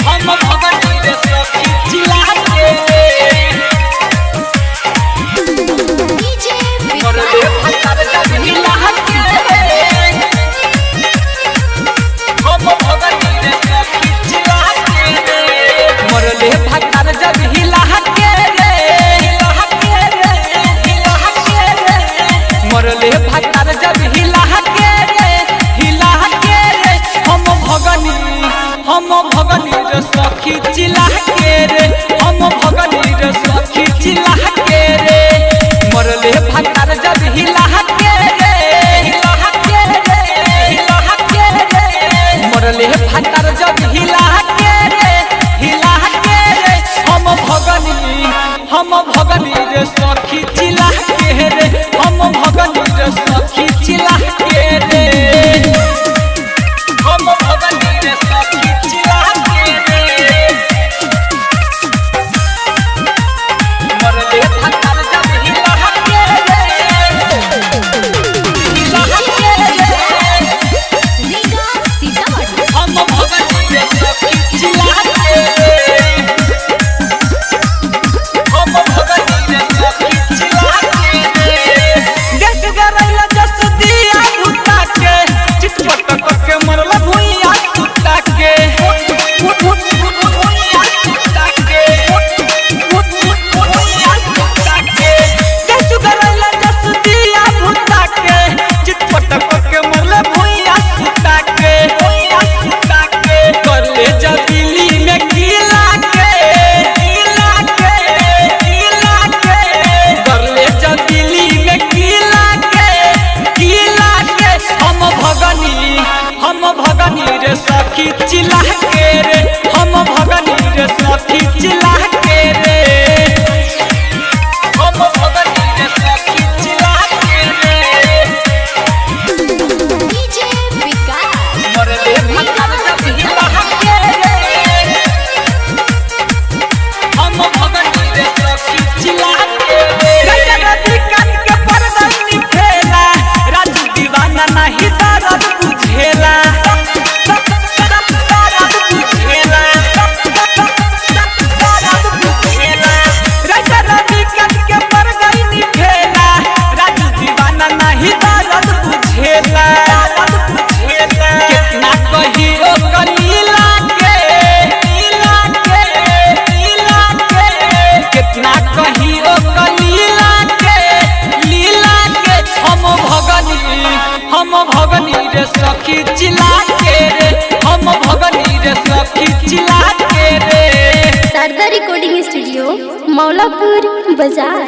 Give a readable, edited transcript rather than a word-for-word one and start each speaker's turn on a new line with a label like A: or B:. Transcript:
A: हम भगनी रे सखी चिल्ला के मरले भतार जब हिला के हम भगनी रे सखी चिल्ला के मरले भतार जब हिला के मरले भतार जब हिला के हम भगनी रे सखी चिल्ला के रे हम भगनी रे सखी चिल्ला के रे मरले भतार जब हिला के रे मरले भतार जब हिला के रे हम भगनी रे सखी चिल्ला के रे हम भगनी रे सखी चिल्ला के रे हम भगनी रे सखी चिल्ला के रे मरले भतार जब हिला के रे हम भगनी रे सखी चिल्ला के रे हम भगनी रे सखी चिल्ला के रे देख गरैला जस दिया भूता के चितपट के मरला भुइया कुत्ता के भुइया कुत्ता के भुइया कुत्ता के देख गरैला जस दिया भूता के चितपट के मरला भुइया कुत्ता के कर ले जबीली में कीला के कर ले जबीली में कीला के हम भगनी रे सखी चिल्ला के रे हम भगनी रे सखी चिल्ला के रे हम भगनी रे सखी चिल्ला के रे मरले भतार जब हिला के रे हम भगनी रे सखी चिल्ला के रे रति काट के परदनी फेला राजू दीवाना नहीं दर्द बुझेला रति काट के परदनी फेला राजू दीवाना नहीं दर्द बुझेला कितना कही ओ कलीला के कितना कही ओ कलीला के हम भगनी रे सखी चिल्ला के रे हम भगनी रे सखी चिल्ला के रे
B: शारदा रिकॉर्डिंग स्टूडियो मौलापुर बाजार।